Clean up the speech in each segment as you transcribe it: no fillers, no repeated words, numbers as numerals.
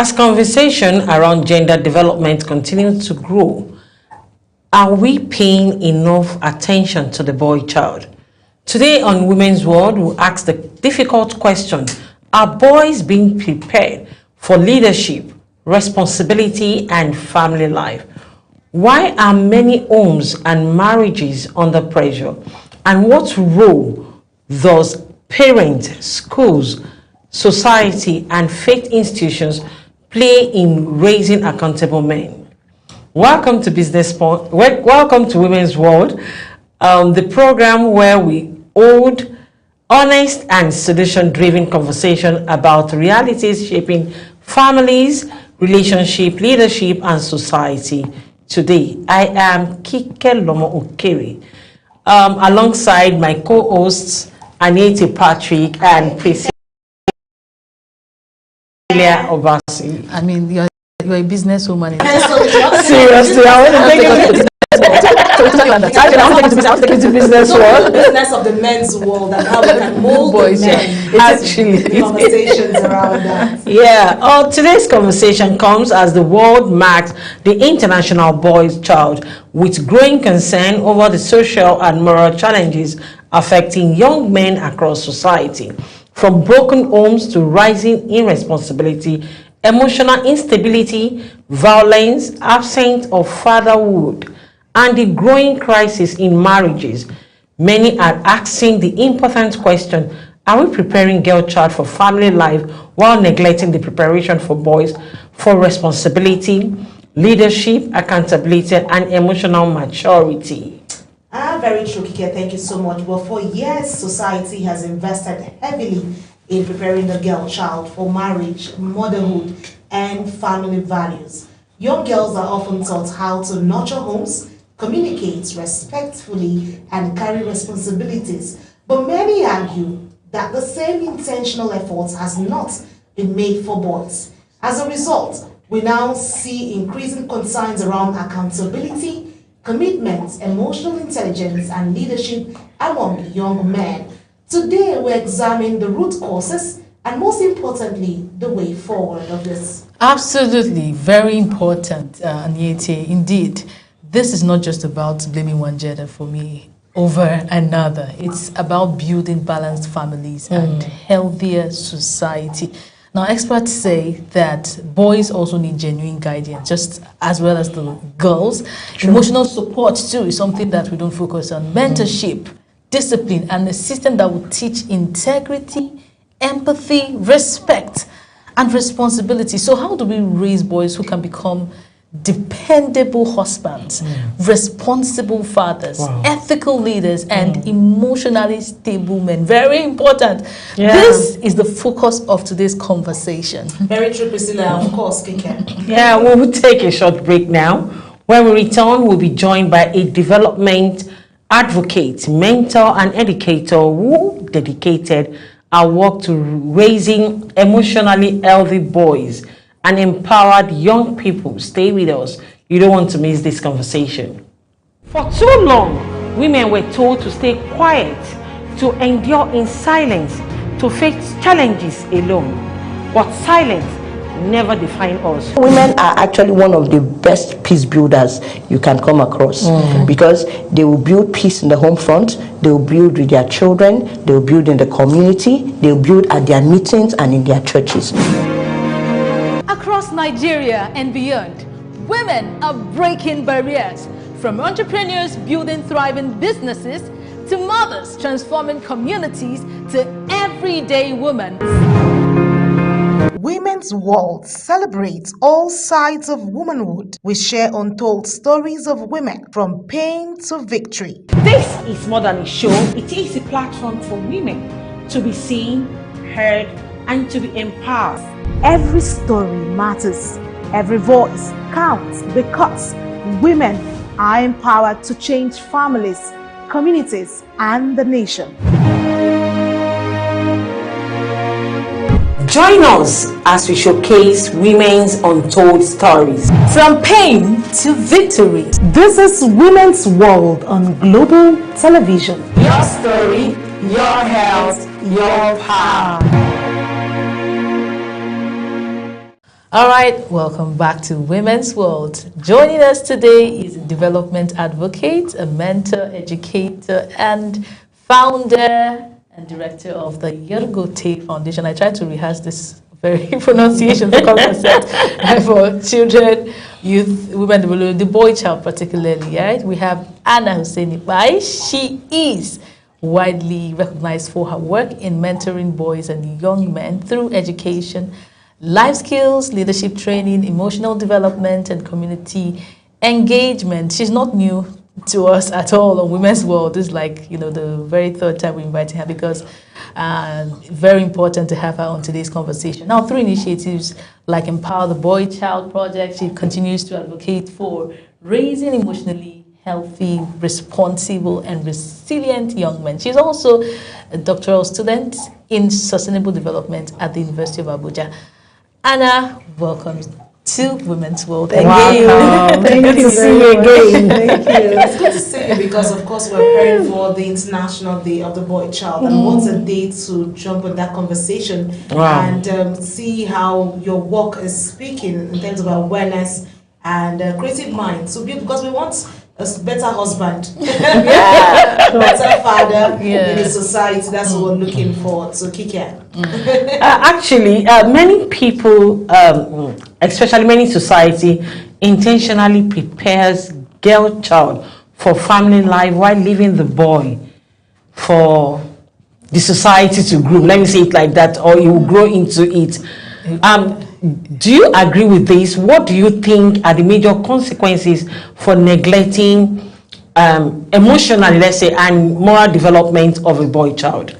As conversation around gender development continues to grow, are we paying enough attention to the boy child? Today on Women's World, we'll ask the difficult question, are boys being prepared for leadership, responsibility, and family life? Why are many homes and marriages under pressure? And what role does parents, schools, society, and faith institutions play in raising accountable men? Welcome to Welcome to Women's World, the program where we hold honest and solution-driven conversation about realities shaping families, relationship, leadership, and society. Today, I am Kike Lomo Okere, alongside my co-hosts Aneti Patrick and Priscilla Obasi. I mean, you're a businesswoman. Seriously, I want to take it. I want to take it to business world. Business of the men's world and how we can mold boys, men. Actually, conversations around that. Yeah. Today's conversation comes as the world marks the International Boys Child, with growing concern over the social and moral challenges affecting young men across society, from broken homes to rising irresponsibility, emotional instability, violence, absence of fatherhood, and the growing crisis in marriages. Many are asking the important question, are we preparing girl child for family life while neglecting the preparation for boys for responsibility, leadership, accountability, and emotional maturity? Very true, Kike. Thank you so much. Well, for years, society has invested heavily in preparing the girl child for marriage, motherhood, and family values. Young girls are often taught how to nurture homes, communicate respectfully, and carry responsibilities. But many argue that the same intentional effort has not been made for boys. As a result, we now see increasing concerns around accountability, commitment, emotional intelligence, and leadership among young men. Today, we examine the root causes and, most importantly, the way forward of this. Absolutely, very important, Aniete. Indeed, this is not just about blaming one gender for me over another. It's about building balanced families and healthier society. Now, experts say that boys also need genuine guidance, just as well as the girls. True. Emotional support, too, is something that we don't focus on. Mentorship, discipline, and a system that will teach integrity, empathy, respect, and responsibility. So how do we raise boys who can become dependable husbands, responsible fathers, ethical leaders, and emotionally stable men? Very important. Yeah. This is the focus of today's conversation. Very true, Priscilla. Of course, Kike. Yeah, we will take a short break now. When we return, we'll be joined by a development advocate, mentor, and educator who dedicated our work to raising emotionally healthy boys and empowered young people. Stay with us. You don't want to miss this conversation. For too long, women were told to stay quiet, to endure in silence, to face challenges alone. But silence never defined us. Women are actually one of the best peace builders you can come across, because they will build peace in the home front, they will build with their children, they will build in the community, they will build at their meetings and in their churches. Across Nigeria and beyond, women are breaking barriers, from entrepreneurs building thriving businesses to mothers transforming communities to everyday women. Women's World celebrates all sides of womanhood. We share untold stories of women from pain to victory. This is more than a show. It is a platform for women to be seen, heard, and to be empowered. Every story matters. Every voice counts, because women are empowered to change families, communities, and the nation. Join us as we showcase women's untold stories. From pain to victory. This is Women's World on Global Television. Your story, your health, your power. All right, welcome back to Women's World. Joining us today is a development advocate, a mentor, educator, and founder and director of the Yergote Foundation. I tried to rehearse this very pronunciation for children, youth, women, the boy child particularly, right? We have Anna Husseini Bai. She is widely recognized for her work in mentoring boys and young men through education, life skills, leadership training, emotional development, and community engagement. She's not new to us at all on Women's World. This is like, the very third time we're inviting her because very important to have her on today's conversation. Now, through initiatives like Empower the Boy Child Project, she continues to advocate for raising emotionally healthy, responsible, and resilient young men. She's also a doctoral student in sustainable development at the University of Abuja. Anna, welcome to Women's World. Thank you. Thank you See you again. Thank you. It's good to see you because, of course, we're preparing for the International Day of the Boy Child. And what's a day to jump on that conversation and see how your work is speaking in terms of awareness and creative mind. So, because we want a better husband, better father in the society. That's what we're looking for. So, Kike. Actually, many people, especially many society, intentionally prepares girl child for family life while leaving the boy for the society to grow. Let me say it like that, or you will grow into it. Do you agree with this? What do you think are the major consequences for neglecting emotionally, let's say, and moral development of a boy child?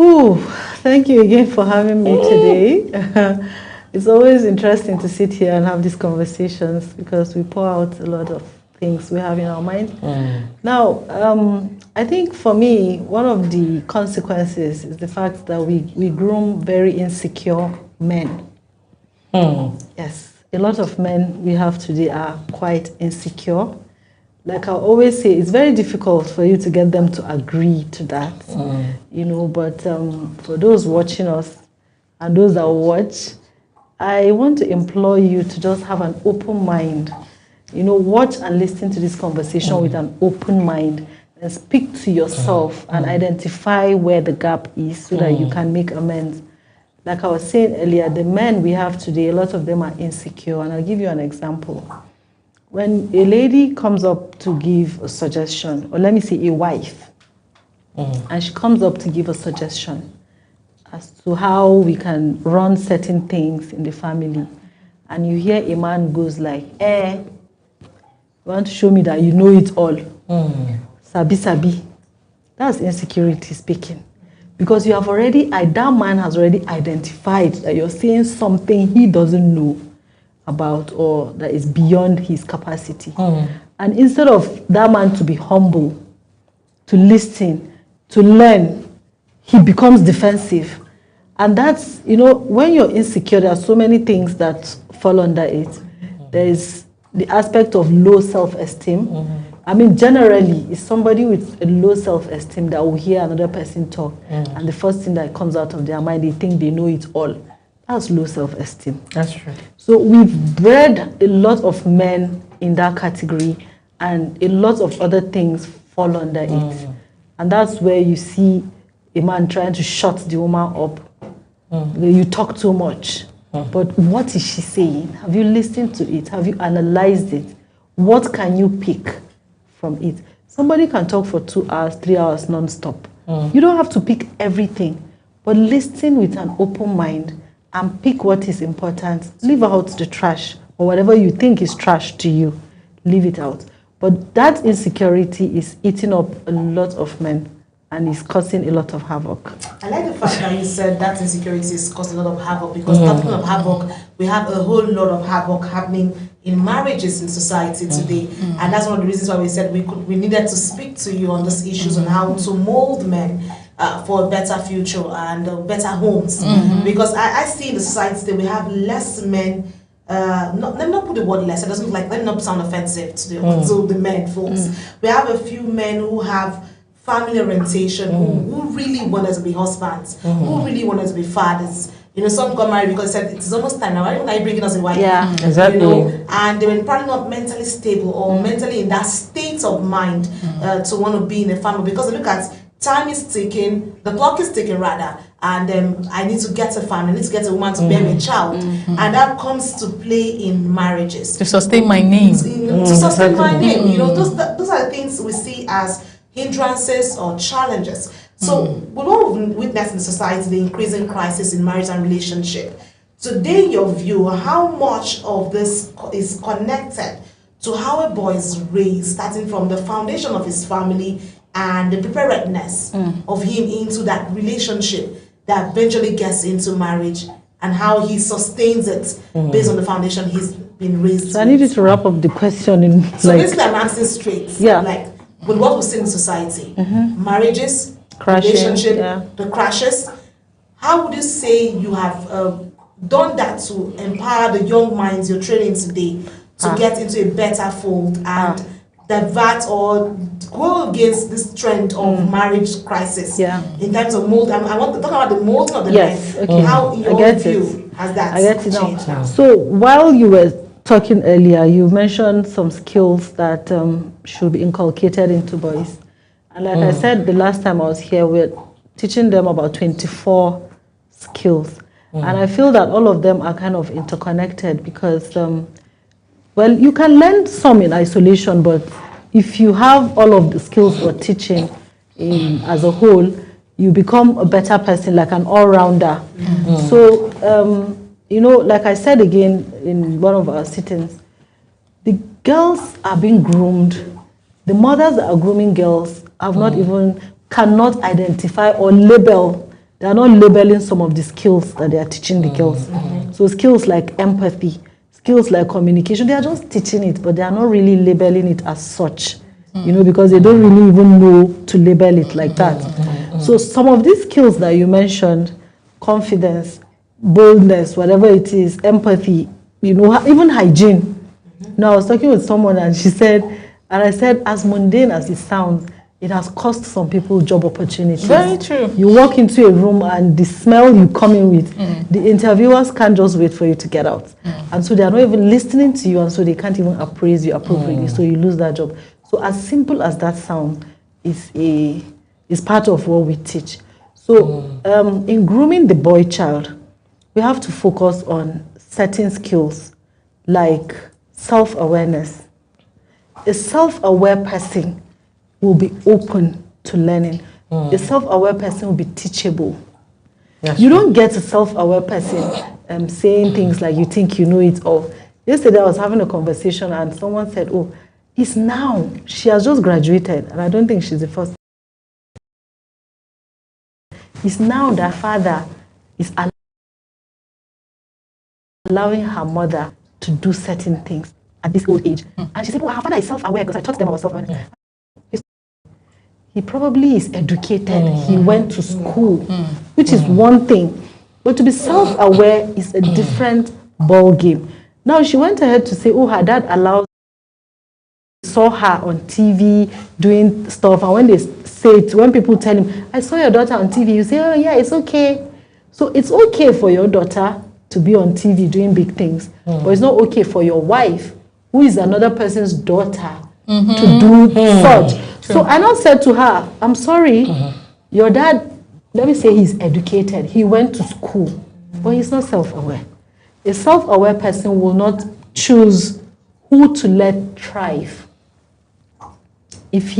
Ooh, thank you again for having me today. It's always interesting to sit here and have these conversations because we pour out a lot of things we have in our mind. Now, I think for me, one of the consequences is the fact that we groom very insecure men. Yes, a lot of men we have today are quite insecure. Like I always say, it's very difficult for you to get them to agree to that, but for those watching us and those that watch, I want to implore you to just have an open mind. Watch and listen to this conversation with an open mind and speak to yourself and identify where the gap is so that you can make amends. Like I was saying earlier, the men we have today, a lot of them are insecure, and I'll give you an example. When a lady comes up to give a suggestion, or let me say a wife, and she comes up to give a suggestion as to how we can run certain things in the family, and you hear a man goes like, you want to show me that you know it all. Sabi, sabi. That's insecurity speaking. Because you have already, that man has already identified that you're saying something he doesn't know about or that is beyond his capacity. And instead of that man to be humble, to listen, to learn, he becomes defensive. And that's, when you're insecure, there are so many things that fall under it. There is the aspect of low self-esteem. I mean, generally, it's somebody with a low self-esteem that will hear another person talk, and the first thing that comes out of their mind, they think they know it all. That's low self-esteem. That's true. So we've bred a lot of men in that category, and a lot of other things fall under it. And that's where you see a man trying to shut the woman up. You talk too much. But what is she saying? Have you listened to it? Have you analyzed it? What can you pick from it? Somebody can talk for 2 hours, 3 hours non-stop. You don't have to pick everything, but listen with an open mind and pick what is important. Leave out the trash, or whatever you think is trash to you. Leave it out. But that insecurity is eating up a lot of men and is causing a lot of havoc. I like the fact that you said that insecurity is causing a lot of havoc, because talking of havoc, we have a whole lot of havoc happening in marriages in society today. And that's one of the reasons why we said we needed to speak to you on these issues on how to mold men for a better future and better homes. Because I see in the society that we have less men. Let me not put the word less. It doesn't look like, let me not sound offensive to the men folks. We have a few men who have family orientation, who really want us to be husbands, who really want us to be fathers, You know, some got married because they said it's almost time now. Why are you bringing us a wife? Yeah, exactly. You know, and they were probably not mentally stable or mentally in that state of mind to want to be in a family, because look at time is ticking, the clock is ticking rather, and I need to get a family, I need to get a woman to bear a child, and that comes to play in marriages. To sustain my name. To sustain my name. You know, those are the things we see as hindrances or challenges. So we all witness in society the increasing crisis in marriage and relationship. Today, your view, how much of this is connected to how a boy is raised, starting from the foundation of his family and the preparedness of him into that relationship that eventually gets into marriage, and how he sustains it based on the foundation he's been raised So I with. need you to wrap up the question in So like basically, I'm asking straight, Yeah. like with what we see in society, marriages, Crashing, relationship, yeah. the crashes. How would you say you have done that to empower the young minds you're training today to get into a better fold and divert or go against this trend of marriage crisis? Yeah. In terms of mold, I want to talk about the molding of the Yes, life. okay. How in I your get view has that I get it changed now. now? So while you were talking earlier, you mentioned some skills that should be inculcated into boys. And like I said the last time I was here, we're teaching them about 24 skills. And I feel that all of them are kind of interconnected because, well, you can learn some in isolation, but if you have all of the skills we're teaching as a whole, you become a better person, like an all-rounder. So, you know, like I said again in one of our sittings, the girls are being groomed. The mothers that are grooming girls have not even, cannot identify or label. They are not labeling some of the skills that they are teaching the girls. So skills like empathy, skills like communication, they are just teaching it, but they are not really labeling it as such. You know, because they don't really even know to label it like that. So some of these skills that you mentioned, confidence, boldness, whatever it is, empathy, you know, even hygiene. Now, I was talking with someone and she said, and I said, as mundane as it sounds, it has cost some people job opportunities. Very true. You walk into a room and the smell you come in with, the interviewers can't just wait for you to get out. And so they are not even listening to you, and so they can't even appraise you appropriately, so you lose that job. So as simple as that sounds, is part of what we teach. So in grooming the boy child, we have to focus on certain skills like self-awareness. A self-aware person will be open to learning. A self-aware person will be teachable. Yes. You don't get a self-aware person saying things like you think you know it all. Yesterday I was having a conversation and someone said, oh, it's now. She has just graduated and I don't think she's the first. It's now that father is allowing her mother to do certain things at this old age. And she said, well, her father is self-aware because I taught them about self-awareness. He probably is educated. He went to school, which is one thing. But to be self-aware is a different ball game. Now, she went ahead to say, oh, her dad saw her on TV doing stuff. And when they say it, when people tell him, I saw your daughter on TV, you say, oh, yeah, it's okay. So it's okay for your daughter to be on TV doing big things. But it's not okay for your wife, who is another person's daughter, to do such. True. So I now said to her, I'm sorry, your dad, let me say he's educated. He went to school, but he's not self-aware. A self-aware person will not choose who to let thrive. If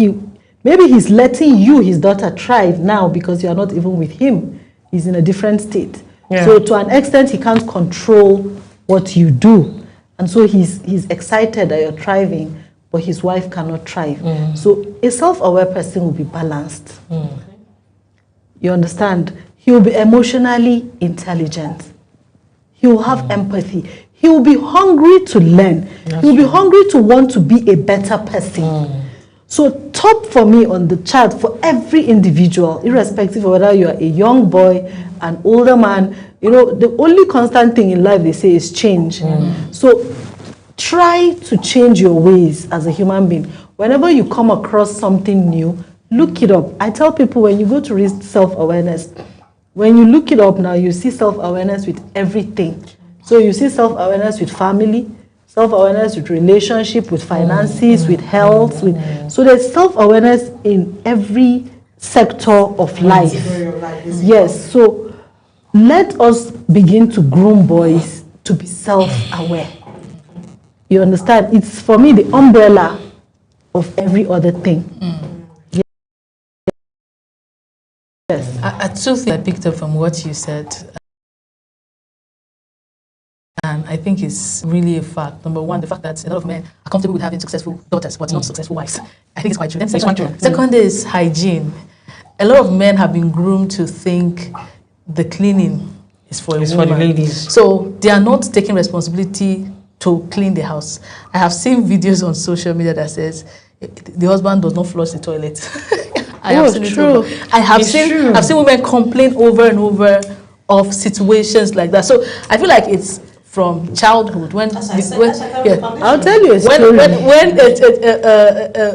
maybe he's letting you, his daughter, thrive now because you are not even with him. He's in a different state. Yeah. So to an extent, he can't control what you do. And so he's excited that you're thriving, but his wife cannot thrive. So a self-aware person will be balanced. You understand? He will be emotionally intelligent. He will have empathy. He will be hungry to learn. He will be hungry to want to be a better person. So top for me on the chart for every individual, irrespective of whether you are a young boy, an older man, you know, the only constant thing in life they say is change. So try to change your ways as a human being. Whenever you come across something new, look it up. I tell people when you go to read self-awareness, when you look it up now, you see self-awareness with everything. So you see self-awareness with family, self-awareness with relationship, with finances, with health. So there's self-awareness in every sector of life. Yes, so let us begin to groom boys to be self-aware. You understand? It's, for me, the umbrella of every other thing. Yes. Two things I picked up from what you said, and I think it's really a fact. Number one, the fact that a lot of men are comfortable with having successful daughters but not successful wives. I think it's quite true. And second is hygiene. A lot of men have been groomed to think the cleaning is for a woman. For the ladies. So they are not taking responsibility to clean the house. I have seen videos on social media that says the husband does not flush the toilet. I have seen true. I've seen women complain over and over of situations like that. So I feel like it's from childhood when I'll tell you a story. When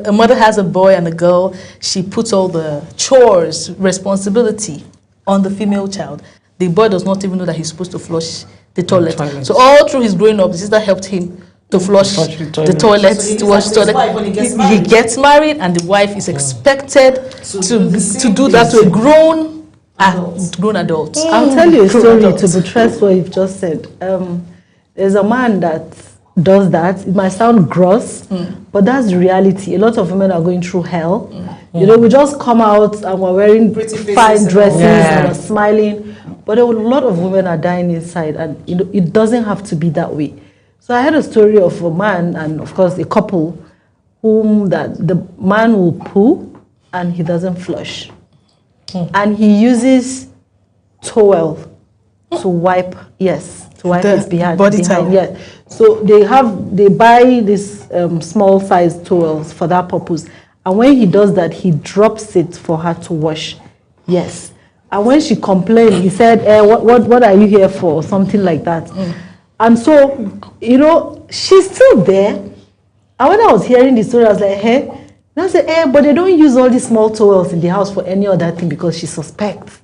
a mother has a boy and a girl, she puts all the chores, responsibility on the female child. The boy does not even know that he's supposed to flush the toilet. So all through his growing up, the sister helped him to flush the toilet, to wash the toilet. He gets married, and the wife is expected to do that to a grown adult. I'll tell you a story to buttress what you've just said. There's a man that does that. It might sound gross, but that's the reality. A lot of women are going through hell. You know, we just come out and we're wearing fine dresses and we're smiling, but a lot of women are dying inside, and you know, it doesn't have to be that way. So I heard a story of a man and, of course, a couple whom that the man will poo and he doesn't flush. And he uses towel to wipe, to wipe his behind. Body towel. Yes. So they buy this small size towels for that purpose. And when he does that, he drops it for her to wash. Yes. And when she complained, he said, what are you here for? Or something like that. And so, you know, she's still there. And when I was hearing the story, I was like, hey. And I said, but they don't use all these small towels in the house for any other thing because she suspects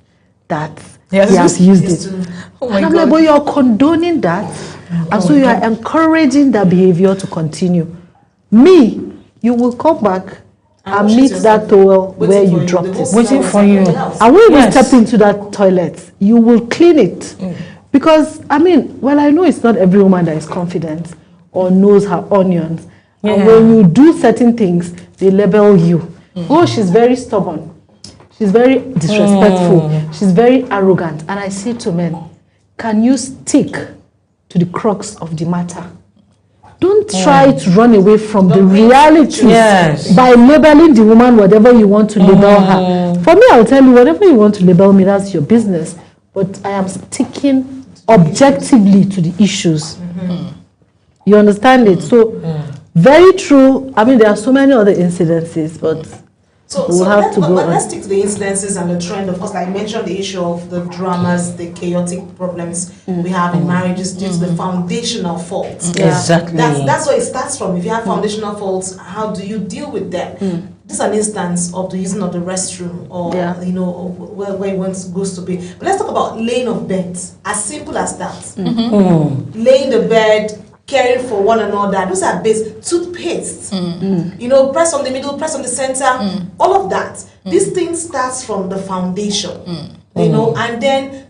that he has used it. And I'm like, but you're condoning that. And so you are encouraging that behavior to continue. You will come back and meet that towel where you dropped it. Waiting for you. And when you step into that toilet, you will clean it. Because, I know it's not every woman that is confident or knows her onions. And when you do certain things, they label you. Oh, she's very stubborn. She's very disrespectful. She's very arrogant. And I say to men, can you stick to the crux of the matter? Don't try to run away from the reality by labeling the woman whatever you want to label her. For me, I'll tell you, whatever you want to label me, that's your business. But I am sticking objectively to the issues. You understand it? So, very true. There are so many other incidences, but we'll have to go on. Let's stick to the incidences and the trend. Of course, I mentioned the issue of the dramas, the chaotic problems we have in marriages due to the foundational faults. Exactly. That's where it starts from. If you have foundational faults, how do you deal with them? This is an instance of the using of the restroom or, where one goes to be. But let's talk about laying of beds. As simple as that. Laying the bed, caring for one another. Those are basic. Toothpaste. Press on the middle, press on the center. All of that. This thing starts from the foundation. And then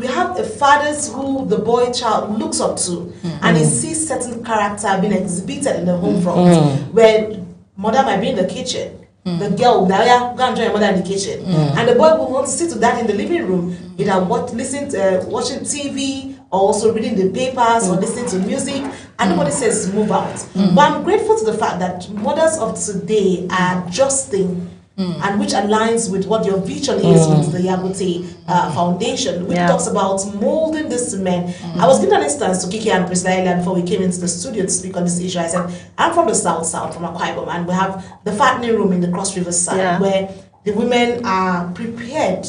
we have the fathers who the boy child looks up to, and he sees certain character being exhibited in the home front, where mother might be in the kitchen. The girl will go and join your mother in the kitchen. And the boy will want to sit to that in the living room, either watching TV, or also reading the papers or listening to music, and nobody says move out. But I'm grateful to the fact that mothers of today are adjusting, and which aligns with what your vision is with the Yagote Foundation, which talks about molding this men. I was giving an instance to Kiki and Priscilla before we came into the studio to speak on this issue. I said, I'm from the south, from Akwa Ibom, and we have the fattening room in the Cross River side, where the women are prepared.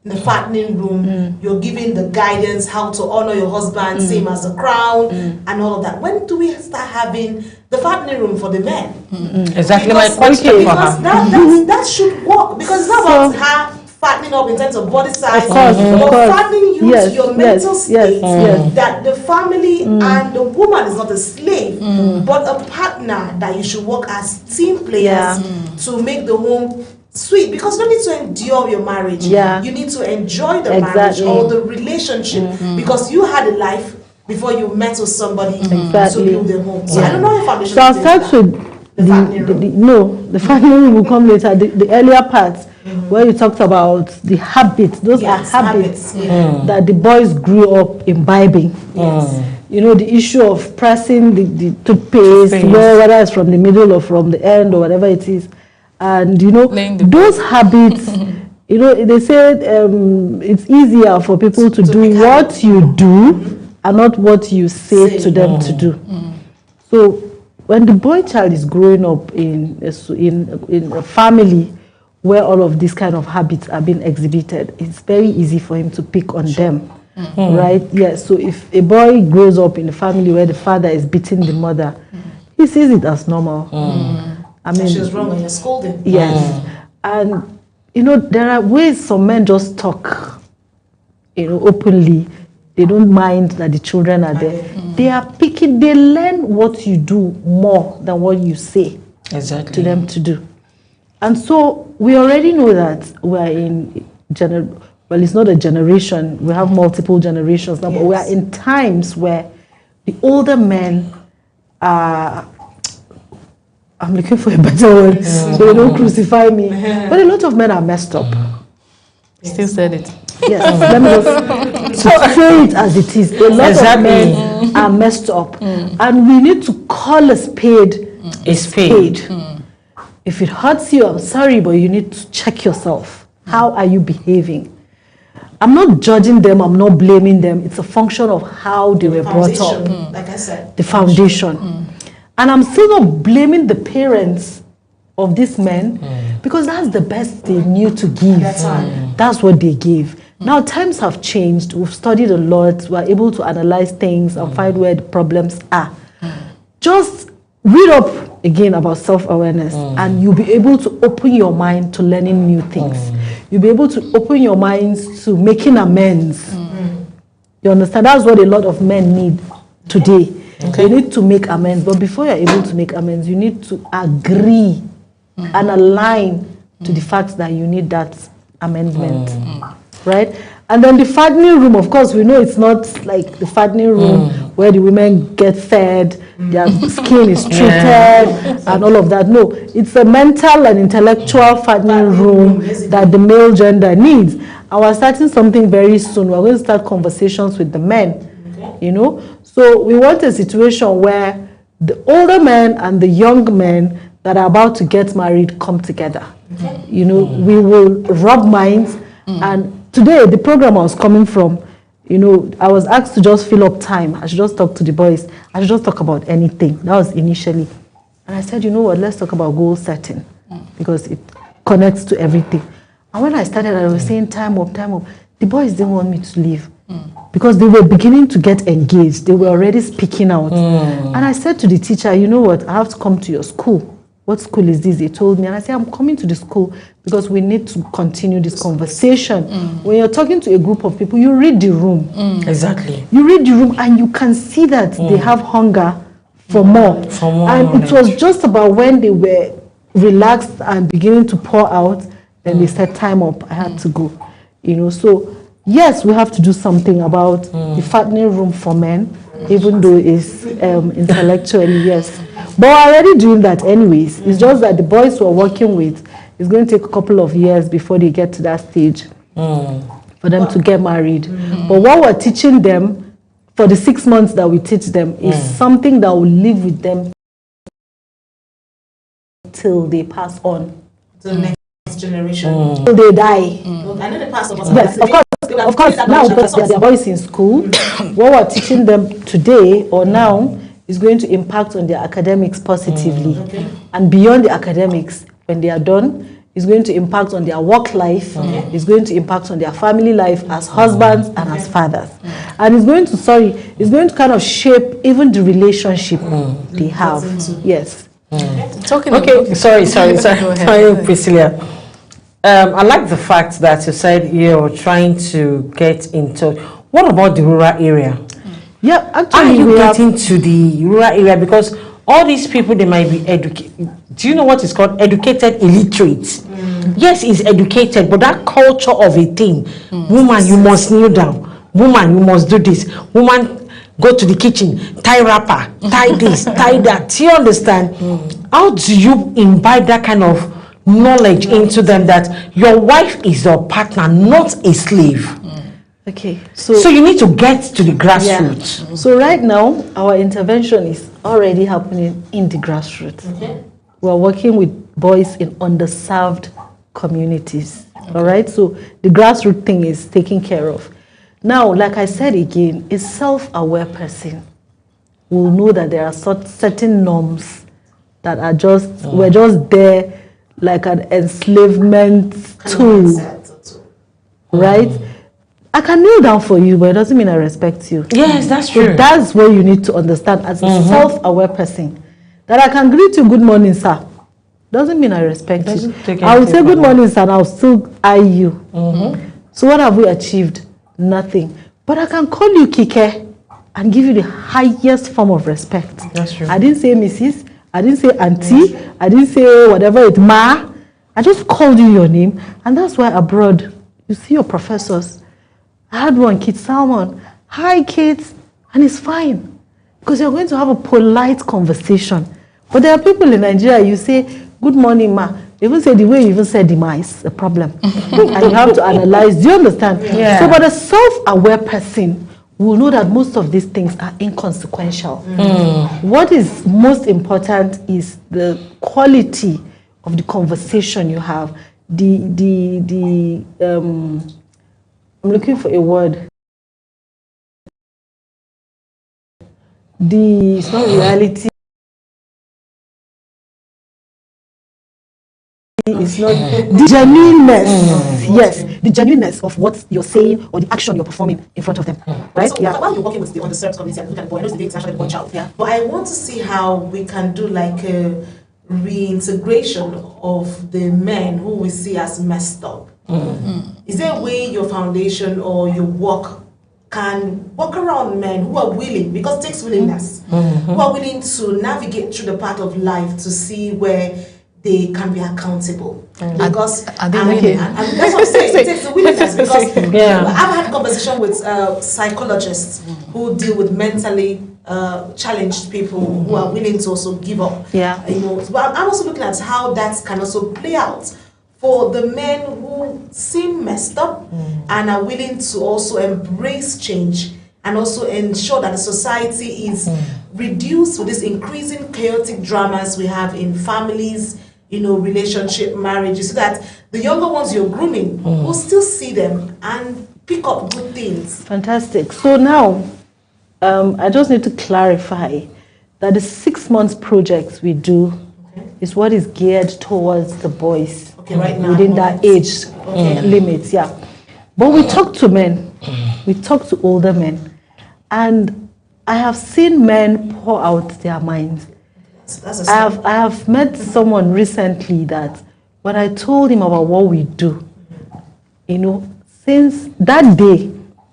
In the fattening room, you're giving the guidance how to honor your husband, same as the crown, and all of that. When do we start having the fattening room for the men? Exactly my question for her. That should work, because it's not about her fattening up in terms of body size, Of course, of but course. fattening you Yes, to your yes, mental yes, state, yes. that the family and the woman is not a slave, but a partner that you should work as team players Yeah. to make the home sweet, because you don't need to endure your marriage. Yeah. You need to enjoy the marriage Exactly. or the relationship, because you had a life before you met with somebody to Exactly. build a home. So I don't know if foundation. So I'll says start that. with The family room. no, the family room will come later. The earlier part where you talked about the habits, those Yes, are habits habits, that the boys grew up imbibing. Yes. You know, the issue of pressing the toothpaste, whether it's from the middle or from the end or whatever it is. And, you know, Laying the those habits, you know, they said it's easier for people to do pick what you do and not what you say to them to do. So when the boy child is growing up in a family where all of these kind of habits are being exhibited, it's very easy for him to pick on them, right? Yes. So if a boy grows up in a family where the father is beating the mother, he sees it as normal. I mean, She was wrong and you're scolding. yes, and you know there are ways some men just talk, you know, openly. They don't mind that the children are there. They are picking. They learn what you do more than what you say to them to do. And so we already know that we are in well, it's not a generation. We have multiple generations now, but we are in times where the older men are. I'm looking for a better word, so they don't crucify me. But a lot of men are messed up. Still said it. Yes, let me just say it as it is. A lot of men are messed up, and we need to call a spade a spade. If it hurts you, I'm sorry, but you need to check yourself. How are you behaving? I'm not judging them, I'm not blaming them. It's a function of how they were brought up. Like I said. The foundation. And I'm still not blaming the parents of these men because that's the best they knew to give. That's what they gave. Now times have changed. We've studied a lot. We're able to analyze things and find where the problems are. Just read up again about self-awareness and you'll be able to open your mind to learning new things. You'll be able to open your minds to making amends. You understand? That's what a lot of men need today. They need to make amends. But before you're able to make amends, you need to agree and align to the fact that you need that amendment. Right? And then the fattening room, of course, we know it's not like the fattening room where the women get fed, their skin is treated, and all of that. No, it's a mental and intellectual fattening room that the male gender needs. And we're starting something very soon. We're going to start conversations with the men, you know. So we want a situation where the older men and the young men that are about to get married come together. You know, we will rub minds. And today, the program I was coming from, you know, I was asked to just fill up time. I should just talk to the boys. I should just talk about anything. That was initially. And I said, you know what, let's talk about goal setting because it connects to everything. And when I started, I was saying time up. The boys didn't want me to leave because they were beginning to get engaged. They were already speaking out. And I said to the teacher, you know what, I have to come to your school. What school is this? They told me. And I said, I'm coming to the school because we need to continue this conversation. When you're talking to a group of people, you read the room. Exactly. You read the room and you can see that they have hunger for more. And it was just about when they were relaxed and beginning to pour out, then they said, time up, I had to go. You know, so yes, we have to do something about the fattening room for men, even though it's intellectually, yes. But we're already doing that anyways. It's just that the boys we're working with, it's going to take a couple of years before they get to that stage for them to get married. But what we're teaching them for the 6 months that we teach them is something that will live with them till they pass on. To the next generation. Till they die. I know the pastor was Yes, of course. Now because they are boys in school, what we're teaching them today or now is going to impact on their academics positively. And beyond the academics, when they are done, it's going to impact on their work life, it's going to impact on their family life as husbands and as fathers. And it's going to kind of shape even the relationship they have. Yes. Talking Okay, sorry, Go ahead. Priscilla. I like the fact that you said you're trying to get into. What about the rural area? Yeah, Are actually, you we have, getting to the rural area? Because all these people, they might be educated. Do you know what is called educated illiterate? Yes, he's educated, but that culture of a thing, woman, you must kneel down. Woman, you must do this. Woman, go to the kitchen, tie wrapper, tie this, tie that. Do you understand? How do you imbibe that kind of knowledge into them that your wife is your partner, not a slave? okay, So you need to get to the grassroots. So right now, our intervention is already happening in the grassroots. We're working with boys in underserved communities. All right, so the grassroots thing is taken care of. Now, like I said again, a self-aware person will know that there are certain norms that are just, we're just there like an enslavement tool, right? I can kneel down for you, but it doesn't mean I respect you. Yes, that's So true. that's what you need to understand as a self-aware person. That I can greet you, good morning, sir. Doesn't mean I respect you. Doesn't take I will anything say good from morning, sir, and I'll still eye you. So what have we achieved? Nothing. But I can call you Kike and give you the highest form of respect. That's true. I didn't say Mrs. I didn't say auntie. I didn't say whatever it's ma. I just called you your name. And that's why abroad, you see your professors. I had one, Kit Salmon. Hi, kids. And it's fine. Because you're going to have a polite conversation. But there are people in Nigeria, you say, good morning, ma. They even say the way you even said the ma is a problem. And you have to analyze. Do you understand? Yeah. So, but a self-aware person will know that most of these things are inconsequential. What is most important is the quality of the conversation you have. I'm looking for a word. It's not reality. It's not the genuineness. Yes, the genuineness of what you're saying or the action you're performing in front of them. Right? So while you're working with the underserved community and looking at the boy, I know it's the international boy child. Yeah. But I want to see how we can do like a reintegration of the men who we see as messed up. Is there a way your foundation or your work can work around men who are willing, because it takes willingness, who are willing to navigate through the path of life to see where they can be accountable? Because are they willing? and that's what I'm saying. It takes a willingness because Yeah. I've had a conversation with psychologists who deal with mentally challenged people who are willing to also give up. Yeah. You know, but I'm also looking at how that can also play out for the men who seem messed up and are willing to also embrace change and also ensure that the society is reduced with these increasing chaotic dramas we have in families, you know, relationship, marriages, so that the younger ones you're grooming will still see them and pick up good things. Fantastic. So now, I just need to clarify that the 6 months projects we do is what is geared towards the boys Right now, within that age limit. Yeah. But we talk to men, we talk to older men, and I have seen men pour out their minds. That's a I have met someone recently that when I told him about what we do, you know, since that day,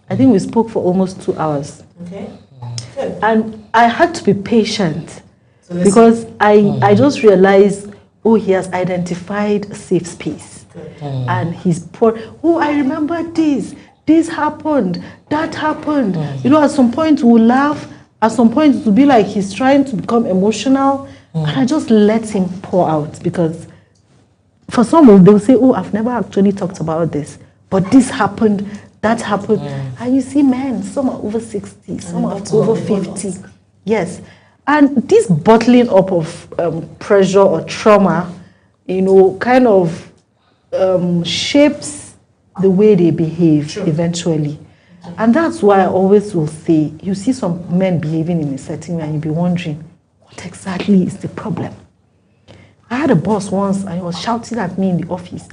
I think we spoke for almost 2 hours. Okay. Good. And I had to be patient So this- because I just realized, oh, he has identified a safe space. And he's poured, oh, I remember this happened, that happened. You know, at some point we'll laugh, at some point it will be like he's trying to become emotional. And I just let him pour out because for some, they'll say, oh, I've never actually talked about this, but this happened, that happened. And you see men, some are over 60, some are over 50. Yes. And this bottling up of pressure or trauma, you know, kind of shapes the way they behave eventually. And that's why I always will say, you see some men behaving in a certain way and you'll be wondering, what exactly is the problem? I had a boss once and he was shouting at me in the office.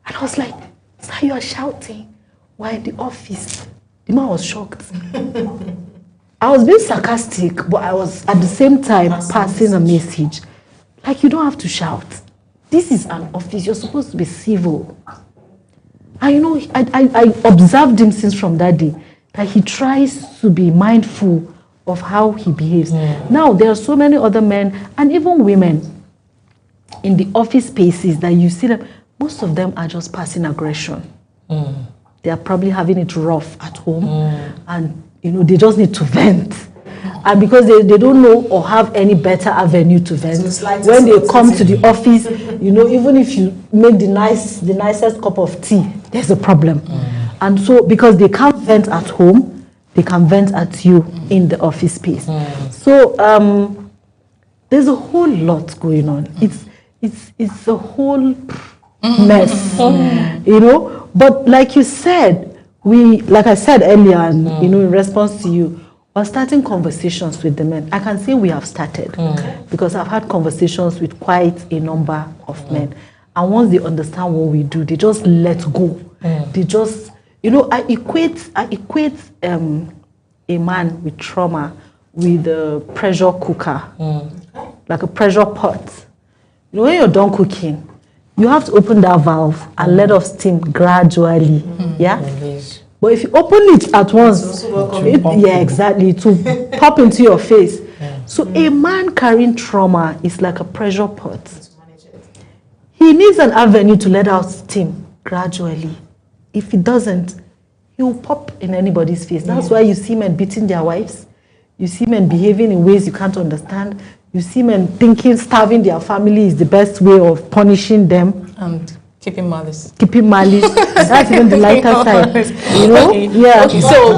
And I was like, sir, you are shouting. Why in the office? The man was shocked. I was being sarcastic, but I was at the same time passing a message. Like, you don't have to shout. This is an office. You're supposed to be civil. And you know, I observed him since from that day that he tries to be mindful of how he behaves. Now, there are so many other men and even women in the office spaces that you see them, most of them are just passing aggression. They are probably having it rough at home and, you know, they just need to vent. And because they don't know or have any better avenue to vent, when they come to the office, you know, even if you make the nicest cup of tea, there's a problem. And so, because they can't vent at home, they can vent at you in the office space. So, there's a whole lot going on. It's a whole mess, you know. But like you said, like I said earlier, and you know, in response to you, we're starting conversations with the men. I can say we have started because I've had conversations with quite a number of men. And once they understand what we do, they just let go. They just, you know, I equate a man with trauma with a pressure cooker, like a pressure pot. You know, when you're done cooking, you have to open that valve and let off steam gradually. Yeah? But if you open it at once, exactly, to pop into your face. So a man carrying trauma is like a pressure pot. He needs an avenue to let out steam gradually. If he doesn't, he will pop in anybody's face. That's why you see men beating their wives. You see men behaving in ways you can't understand. You see men thinking starving their family is the best way of punishing them. And keeping malice. Keeping malice. That's even the lighter side. You know? Okay. Yeah. Okay. So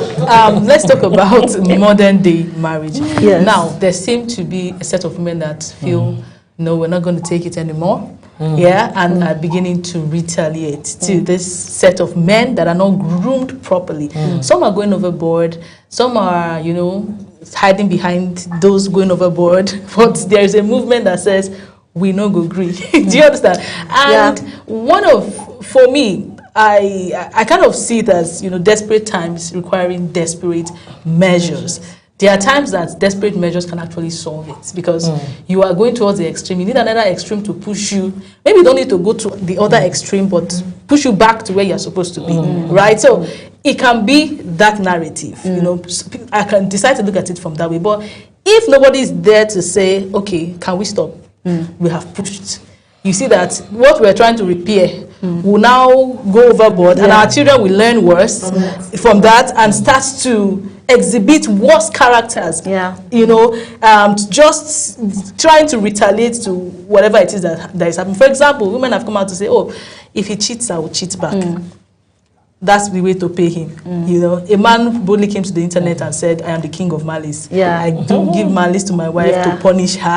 let's talk about modern day marriage. Yes. Now, there seem to be a set of women that feel, no, we're not going to take it anymore. Yeah, and are beginning to retaliate to this set of men that are not groomed properly. Some are going overboard. Some are, you know, hiding behind those going overboard. But there is a movement that says, we no go agree. Do you understand? And for me, I kind of see it as, you know, desperate times requiring desperate measures. There are times that desperate measures can actually solve it because you are going towards the extreme. You need another extreme to push you. Maybe you don't need to go to the other extreme, but push you back to where you're supposed to be, right? So it can be that narrative. You know, I can decide to look at it from that way. But if nobody is there to say, okay, can we stop? We have pushed. You see that what we're trying to repair will now go overboard, and our children will learn worse from that and start to exhibit worse characters. You know, just trying to retaliate to whatever it is that is happening. For example, women have come out to say, "Oh, if he cheats, I will cheat back." That's the way to pay him. You know, a man boldly came to the internet and said, "I am the king of malice. I do give malice to my wife to punish her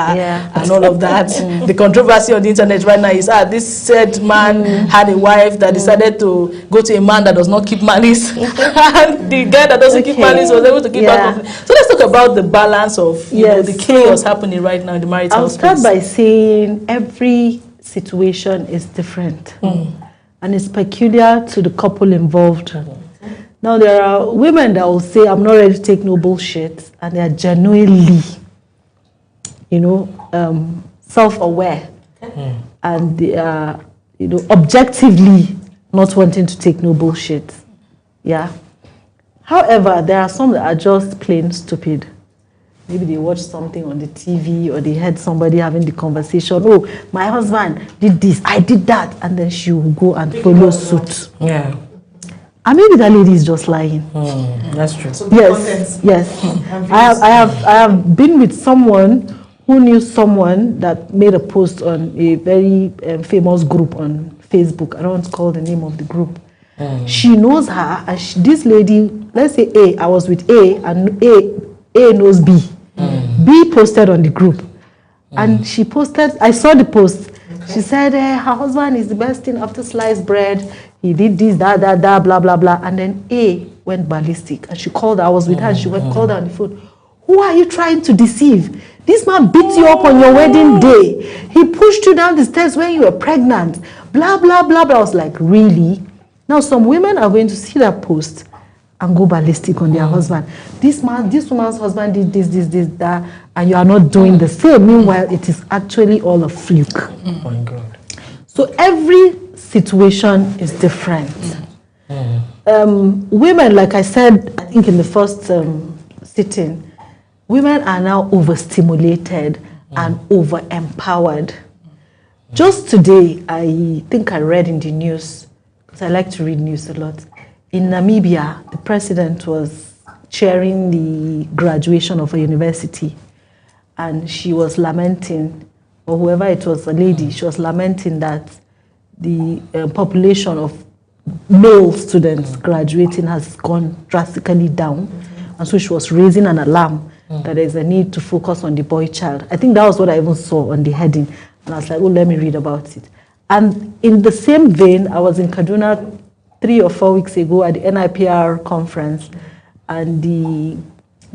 and all of that." The controversy on the internet right now is this said man had a wife that decided to go to a man that does not keep malice, and the guy that doesn't keep malice was able to keep back. So let's talk about the balance of you know, the chaos happening right now in the marital space. I'll start by saying every situation is different. And it's peculiar to the couple involved. Now, there are women that will say, I'm not ready to take no bullshit, and they are genuinely, you know, self-aware. And they are, you know, objectively not wanting to take no bullshit. Yeah. However, there are some that are just plain stupid. Maybe they watched something on the TV or they heard somebody having the conversation. Oh, my husband did this, I did that. And then she will go and follow suit. Yeah. And maybe that lady is just lying. That's true. So Yes. I have been with someone who knew someone that made a post on a very famous group on Facebook. I don't want to call the name of the group. She knows her. And this lady, let's say A, I was with A, and A knows B. B posted on the group. And she posted, I saw the post. She said, her husband is the best thing after sliced bread. He did this, that, blah, blah, blah. And then A went ballistic. And she called her. I was with her. She called her on the phone. Who are you trying to deceive? This man beat you up on your wedding day. He pushed you down the stairs when you were pregnant. Blah, blah, blah, blah. I was like, really? Now, some women are going to see that post and go ballistic on their husband. This woman's husband did this, that, and you are not doing the same. Meanwhile, it is actually all a fluke. Oh my God. So every situation is different. Women, like I said, I think in the first sitting, women are now overstimulated and over-empowered. Just today, I think I read in the news, because I like to read news a lot. In Namibia, the president was chairing the graduation of a university, and she was lamenting, or whoever it was, a lady, she was lamenting that the population of male students graduating has gone drastically down. And so she was raising an alarm that there's a need to focus on the boy child. I think that was what I even saw on the heading. And I was like, oh, let me read about it. And in the same vein, I was in Kaduna 3 or 4 weeks ago at the NIPR conference, and the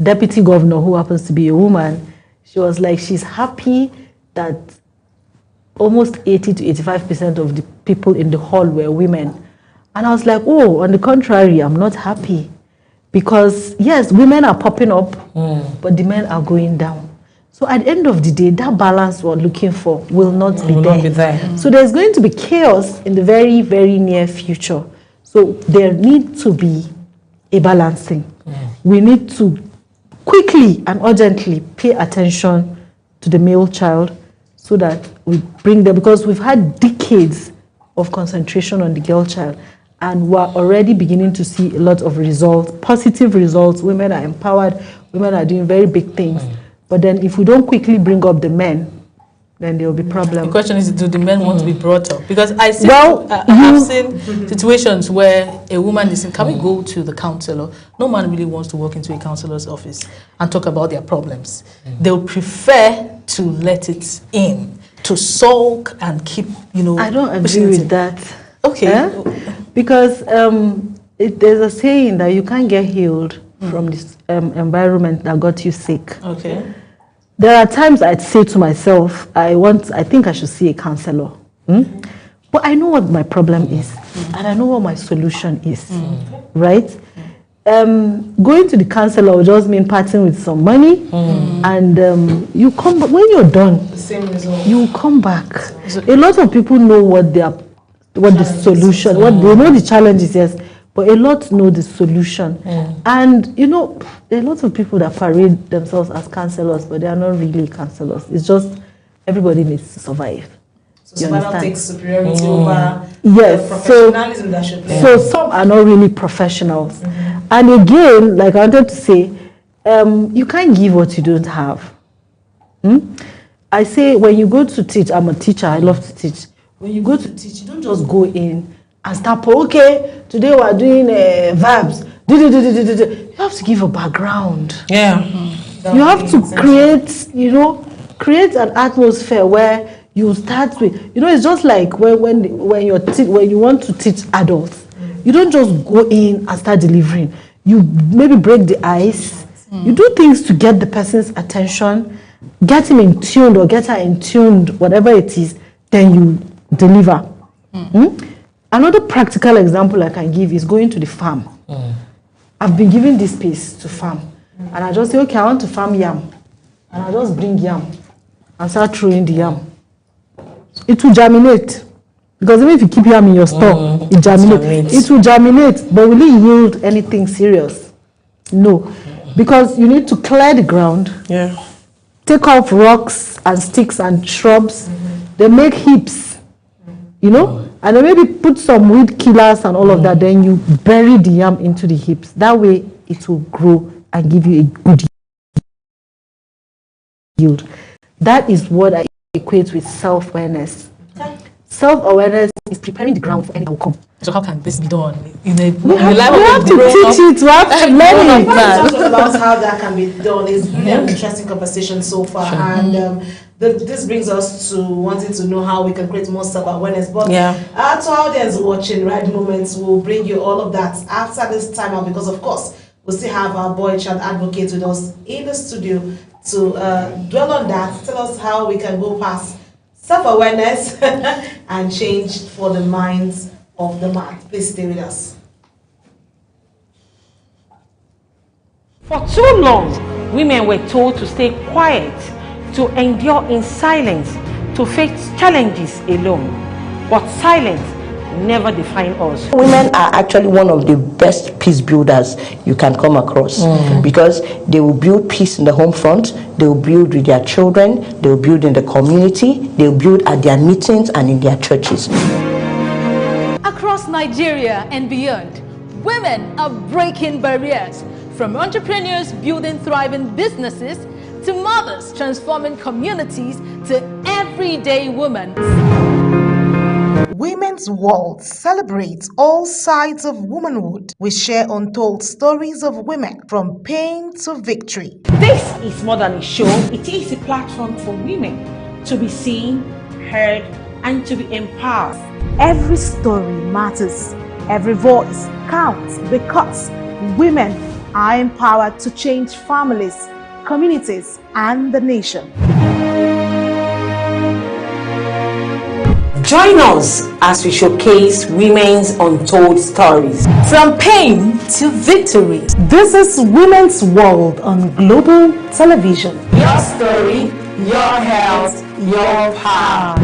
deputy governor, who happens to be a woman, she was like, she's happy that almost 80 to 85% of the people in the hall were women. And I was like, oh, on the contrary, I'm not happy. Because yes, women are popping up, but the men are going down. So at the end of the day, that balance we're looking for will not be there. So there's going to be chaos in the very, very near future. So there needs to be a balancing. We need to quickly and urgently pay attention to the male child so that we bring them, because we've had decades of concentration on the girl child, and we're already beginning to see a lot of results, positive results. Women are empowered, women are doing very big things. But then if we don't quickly bring up the men, then there will be problems. The question is, do the men want to be brought up? Because I see, I've seen situations where a woman is saying, can we go to the counselor? No man really wants to walk into a counselor's office and talk about their problems. They'll prefer to let it in, to sulk and keep, I don't agree with that. Okay. Because there's a saying that you can't get healed from this environment that got you sick. Okay. There are times I'd say to myself, I think I should see a counselor. But I know what my problem is, and I know what my solution is, right? Going to the counselor will just mean parting with some money, and you come back. When you're done, The same result. you come back. A lot of people know what the solution, what they know the challenges, yes, but a lot know the solution. And a lot of people that parade themselves as counselors, but they are not really counselors. It's just everybody needs to survive. So survival takes superiority over Yes, the professionalism that should play. so some are not really professionals. And again, like I wanted to say, you can't give what you don't have. I say when you go to teach, I'm a teacher, I love to teach. When you go to teach, you don't just go in and start, okay, today we're doing verbs. You have to give a background. Yeah. You have to create an atmosphere where you start with, it's just like when you want to teach adults, you don't just go in and start delivering. You maybe break the ice. You do things to get the person's attention, get him in tuned or get her in tuned, whatever it is, then you deliver. Another practical example I can give is going to the farm. I've been given this space to farm, and I just say, okay, I want to farm yam, and I just bring yam and start throwing the yam. It will germinate, because even if you keep yam in your store, it germinates. It will germinate, but will it yield anything serious? No, because you need to clear the ground, take off rocks and sticks and shrubs, they make heaps, and then maybe put some weed killers and all of that, then you bury the yam into the heaps. That way it will grow and give you a good yield. That is what I equate with self-awareness. Self-awareness is preparing the ground for any outcome. So how can this be done? We have to teach it, we have to learn it. Talk about how that can be done. It's really an interesting conversation so far, and this brings us to wanting to know how we can create more self-awareness. But to our audience watching right moments, we'll bring you all of that after this time out, because of course we still have our boy child advocate with us in the studio to dwell on that, tell us how we can go past self-awareness and change for the minds of the man. Please stay with us. For too long, women were told to stay quiet, to endure in silence, to face challenges alone. but silence never define us. Women are actually one of the best peace builders you can come across because they will build peace in the home front, they will build with their children, they will build in the community, they will build at their meetings and in their churches. Across Nigeria and beyond, women are breaking barriers, from entrepreneurs building thriving businesses to mothers transforming communities to everyday women. Women's World celebrates all sides of womanhood. We share untold stories of women from pain to victory. This is more than a show, it is a platform for women to be seen, heard, and to be empowered. Every story matters. Every voice counts because women are empowered to change families, communities, and the nation. Join us as we showcase women's untold stories. From pain to victory. This is Women's World on Global Television. Your story, your health, your power.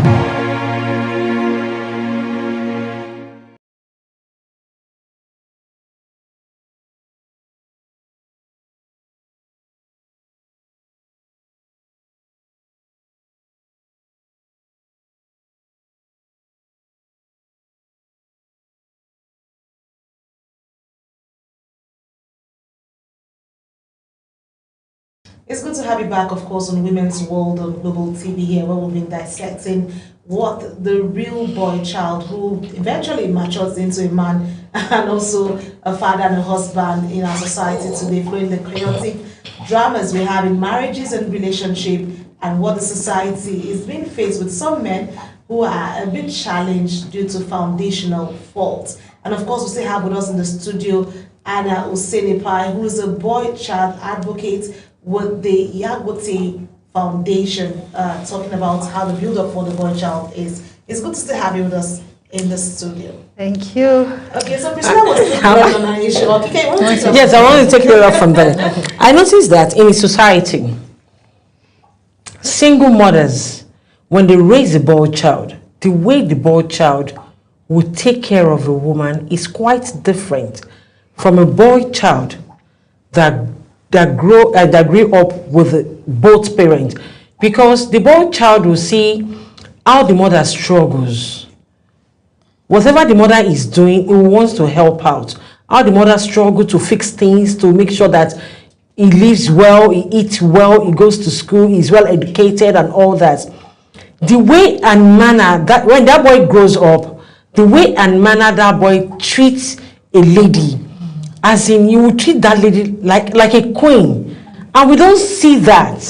It's good to have you back, of course, on Women's World on Global TV here, where we've been dissecting what the real boy child who eventually matures into a man and also a father and a husband in our society today, following the chaotic dramas we have in marriages and relationship, and what the society is being faced with some men who are a bit challenged due to foundational faults. And of course, we still have with us in the studio Anna Osenipai, who is a boy child advocate with the Yagote Foundation, talking about how the build-up for the boy child is. It's good to still have you with us in the studio. Thank you. Okay, so Priscilla was on an issue. Okay, Yes, I want to take it up from there. I noticed that in society, single mothers, when they raise a boy child, the way the boy child will take care of a woman is quite different from a boy child that grew up with both parents, because the boy child will see how the mother struggles. Whatever the mother is doing, he wants to help out. How the mother struggles to fix things, to make sure that he lives well, he eats well, he goes to school, he's well educated and all that. The way and manner that when that boy grows up, the way and manner that boy treats a lady, as in you will treat that lady like a queen. And we don't see that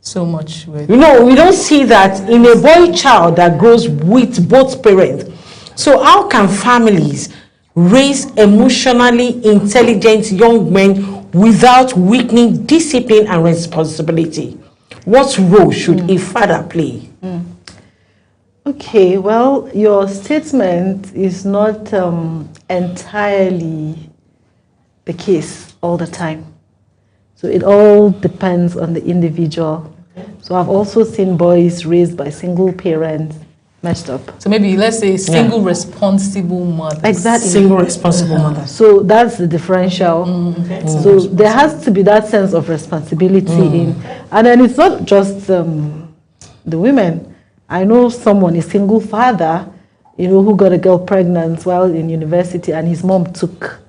So much with we don't see that in a boy child that grows with both parents. So how can families raise emotionally intelligent young men without weakening discipline and responsibility? What role should a father play? Okay, well, your statement is not entirely the case all the time. So it all depends on the individual. So I've also seen boys raised by single parents messed up. So maybe let's say single responsible mother. Exactly. Single responsible mother. So that's the differential. So there has to be that sense of responsibility in, and then it's not just the women. I know someone, a single father, who got a girl pregnant while in university, and his mom took,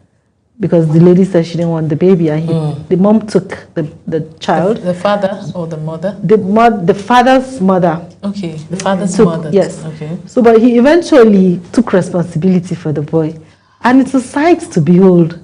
because the lady said she didn't want the baby, and the mom took the child. The father or the mother? The father's mother. Okay, the father's took, mother. Yes. Okay. So, but he eventually took responsibility for the boy, and it's a sight to behold,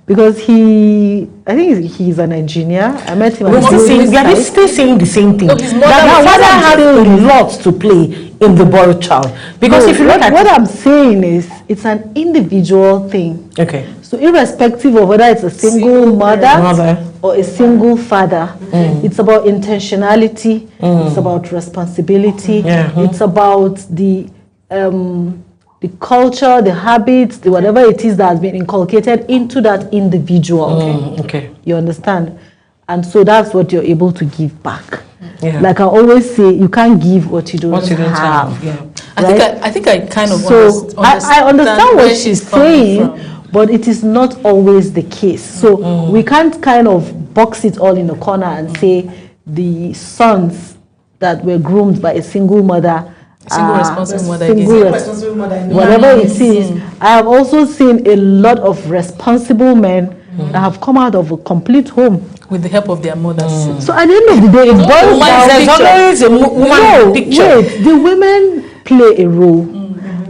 because I think he's an engineer. I met him. We are still saying the same thing. No, his mother That father has a lot to play in the boy child, because if you look at what I'm saying is, it's an individual thing. okay. So irrespective of whether it's a single mother or a single father, it's about intentionality, it's about responsibility, it's about the culture, the habits, whatever it is that has been inculcated into that individual. Okay. You understand? And so that's what you're able to give back. Yeah. Like I always say, you can't give what you don't have. Yeah. I think I kind of So I understand where what she's coming saying, from. but it is not always the case. So we can't kind of box it all in a corner and say the sons that were groomed by a single mother, responsible mother, single Responsible mother in the whatever family. it is. I have also seen a lot of responsible men that have come out of a complete home. with the help of their mothers. So at the end of the day, it boils down. There's always a woman No, picture. wait, the women play a role.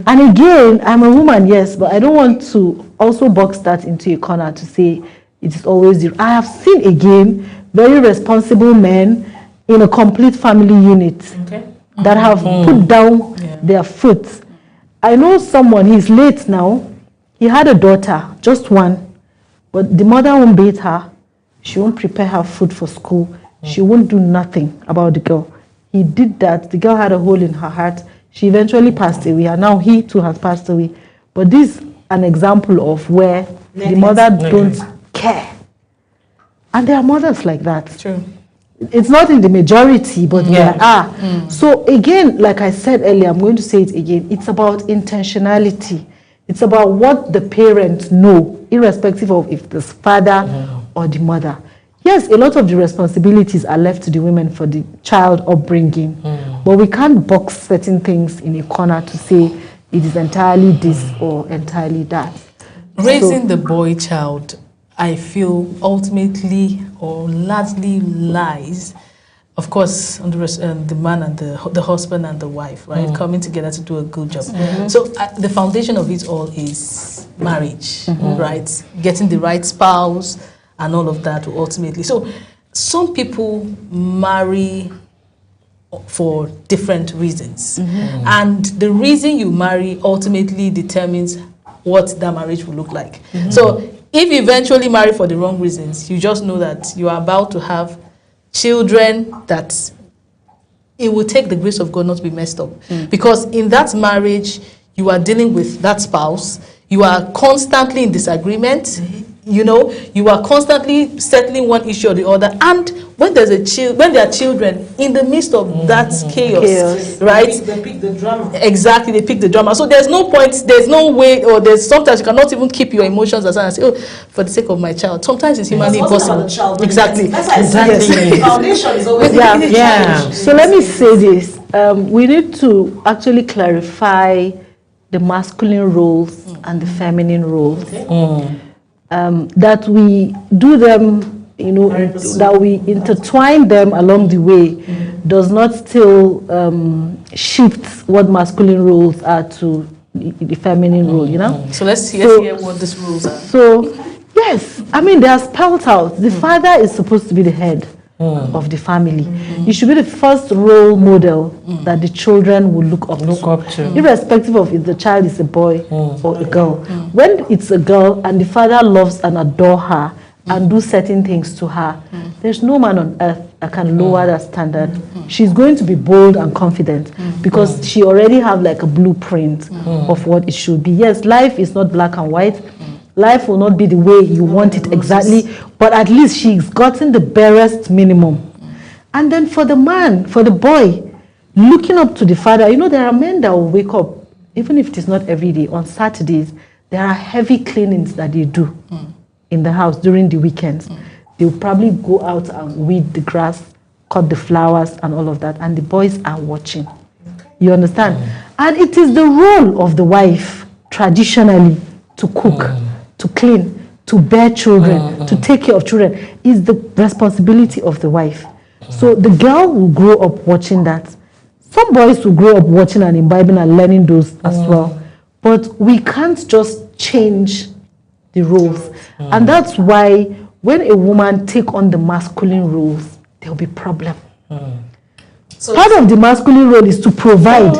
And again, I'm a woman, yes, but I don't want to also box that into a corner to say it is always the. I have seen again very responsible men in a complete family unit that have put down their foot. I know someone, he's late now. He had a daughter, just one, but the mother won't bathe her. She won't prepare her food for school. She won't do nothing about the girl. He did that. The girl had a hole in her heart. She eventually passed away, and now he too has passed away. But this is an example of where the mother don't care. And there are mothers like that. True. It's not in the majority, but there are. So again, like I said earlier, I'm going to say it again. It's about intentionality. It's about what the parents know, irrespective of if it's father or the mother. Yes, a lot of the responsibilities are left to the women for the child upbringing, but we can't box certain things in a corner to say it is entirely this or entirely that. Raising the boy child, I feel ultimately or largely lies, of course, on the man and the husband and the wife, right, coming together to do a good job. So the foundation of it all is marriage, right? Getting the right spouse and all of that ultimately. So some people marry for different reasons, and the reason you marry ultimately determines what that marriage will look like. So if you eventually marry for the wrong reasons, you just know that you are about to have children that it will take the grace of God not to be messed up. Because in that marriage, you are dealing with that spouse, you are constantly in disagreement, you know, you are constantly settling one issue or the other, and when there are children in the midst of that chaos, right? They pick the drama. Exactly, they pick the drama. So there's no point, there's no way, or there's sometimes you cannot even keep your emotions aside and say, oh, for the sake of my child. Sometimes it's humanly impossible. Exactly. That's why Exactly. the foundation is always Yeah. So let me say this. We need to actually clarify the masculine roles and the feminine roles. That we do them, you know, that we intertwine them along the way does not still shift what masculine roles are to the feminine role, you know? So let's hear what these rules are. So, yes, I mean, they are spelled out. The father is supposed to be the head of the family. He should be the first role model that the children will look up to, irrespective of if the child is a boy or a girl. When it's a girl and the father loves and adores her and do certain things to her, there's no man on earth that can lower that standard. She's going to be bold and confident because she already have like a blueprint of what it should be. Yes, life is not black and white. Life will not be the way you want it exactly, but at least she's gotten the barest minimum. And then for the man, for the boy, looking up to the father, you know, there are men that will wake up, even if it is not every day, on Saturdays, there are heavy cleanings that they do in the house during the weekends. They'll probably go out and weed the grass, cut the flowers and all of that, and the boys are watching. You understand? And it is the role of the wife, traditionally, to cook, to clean, to bear children, to take care of children, is the responsibility of the wife. So the girl will grow up watching that. Some boys will grow up watching and imbibing and learning those as well. But we can't just change the roles. And that's why when a woman take on the masculine roles, there will be problem. So part of the masculine role is to provide.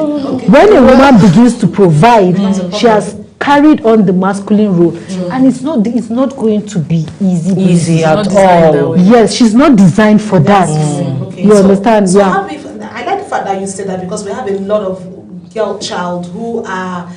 When a woman begins to provide, she has carried on the masculine role, and it's not going to be easy at all. Yes, she's not designed for that. Okay, You understand? So Yeah. I like the fact that you said that because we have a lot of girl child who are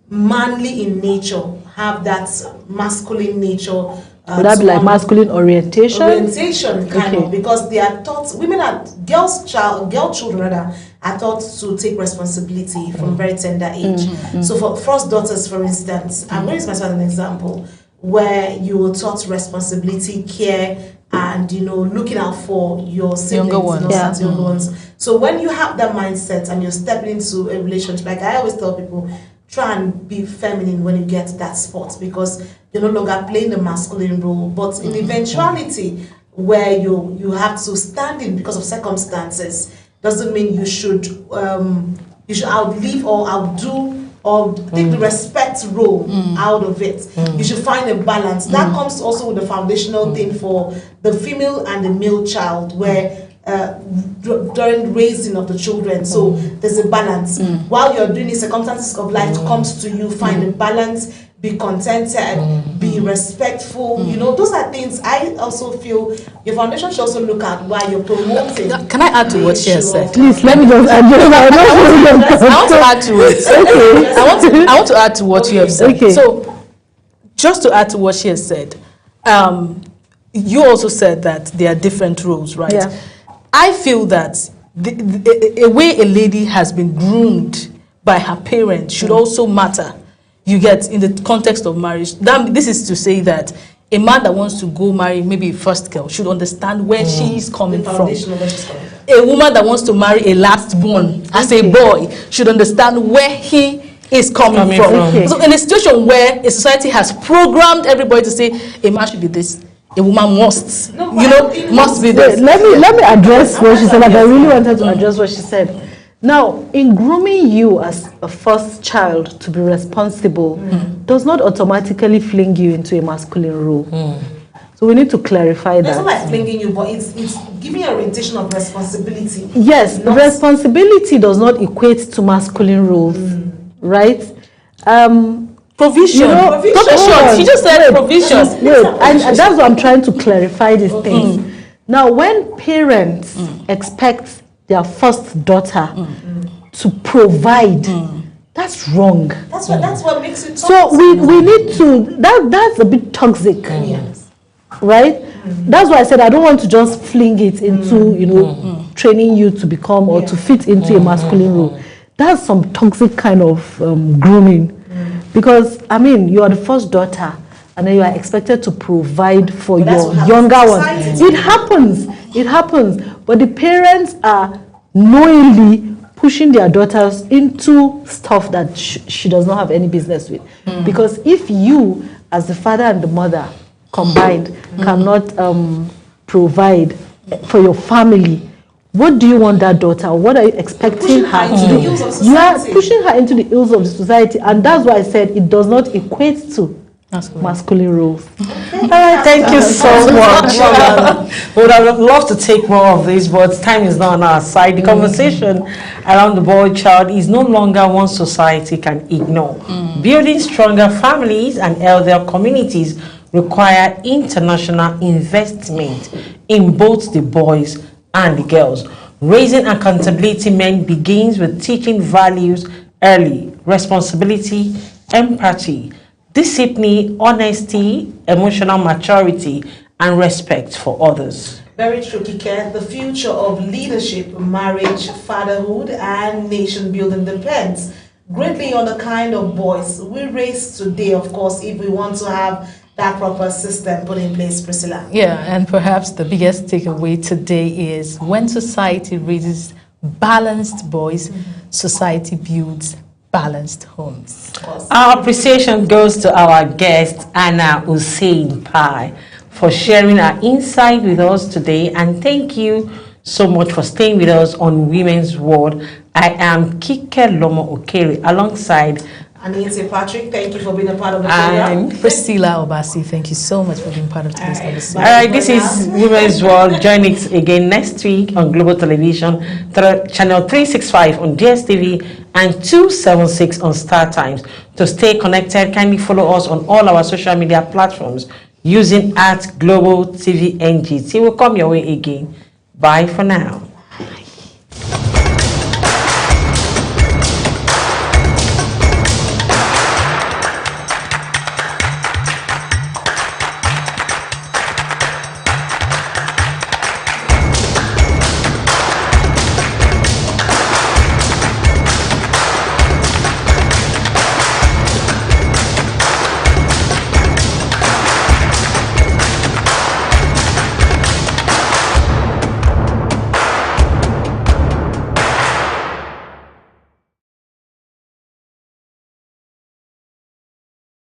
manly in nature, have that masculine nature. Would that be like masculine orientation? Orientation, kind of, because they are taught, girl children rather, are taught to take responsibility from a very tender age. So for first daughters, for instance, I'm going to use myself as an example, where you were taught responsibility, care, and looking out for your siblings, Younger ones. younger ones. So when you have that mindset and you're stepping into a relationship, like I always tell people, try and be feminine when you get to that spot, because you're no longer playing the masculine role. But in the eventuality where you have to stand in because of circumstances, doesn't mean you should outlive or outdo or take the respect role out of it. You should find a balance. That comes also with the foundational thing for the female and the male child, where during raising of the children, so there's a balance. While you're doing the circumstances of life comes to you, find a balance, be contented, be respectful. Those are things I also feel your foundation should also look at while you're promoting. Can I add to what she has said? Please, let me just add. I want to add to it. Okay. I want to add to what you have said. Okay. So, just to add to what she has said, you also said that there are different roles, right? Yeah. I feel that a way a lady has been groomed by her parents should also matter. You get, in the context of marriage. This is to say that a man that wants to go marry maybe a first girl should understand where she is coming from. A woman that wants to marry a last born as a boy should understand where he is coming from. Okay. So in a situation where a society has programmed everybody to say a man should be this, a woman must, must be this. Let me address what she said. Like I really wanted to address what she said. Now, in grooming you as a first child to be responsible does not automatically fling you into a masculine role. So we need to clarify that. It's not like flinging you, but it's giving you orientation of responsibility. Yes, responsibility does not equate to masculine roles, right? Provision. Provision. She just said provision. And that's what I'm trying to clarify these things. Now, when parents expect their first daughter to provide, that's wrong. That's what makes it toxic. So we need to, that's a bit toxic, right? That's why I said I don't want to just fling it into, training you to become or to fit into a masculine role. That's some toxic kind of grooming. Because, you are the first daughter and then you are expected to provide for your younger one. It happens. But the parents are knowingly pushing their daughters into stuff that she does not have any business with. Because if you, as the father and the mother combined, cannot provide for your family, what do you want that daughter? What are you expecting her to do? You are pushing her into the ills of the society, and that's why I said it does not equate to masculine roles. All right, thank you so much. We would have loved to take more of this, but time is not on our side. The conversation around the boy child is no longer one society can ignore. Building stronger families and healthier communities require international investment in both the boys and the girls. Raising accountability men begins with teaching values early: responsibility, empathy, discipline, honesty, emotional maturity, and respect for others. Very true, Kike. The future of leadership, marriage, fatherhood, and nation building depends greatly on the kind of boys we raise today, of course, if we want to have that proper system put in place, Priscilla. Yeah, and perhaps the biggest takeaway today is when society raises balanced boys, society builds balanced homes. Our appreciation goes to our guest, Anna Hussein Pai, for sharing her insight with us today. And thank you so much for staying with us on Women's World. I am Kike Lomo Okere alongside Anita Patrick, thank you for being a part of the and program. Priscilla Obasi, thank you so much for being part of today's conversation. All right, this is Women's World. Join us again next week on Global Television, channel 365 on DSTV and 276 on Star Times. To stay connected, kindly follow us on all our social media platforms using @Global TV NG. We'll come your way again. Bye for now.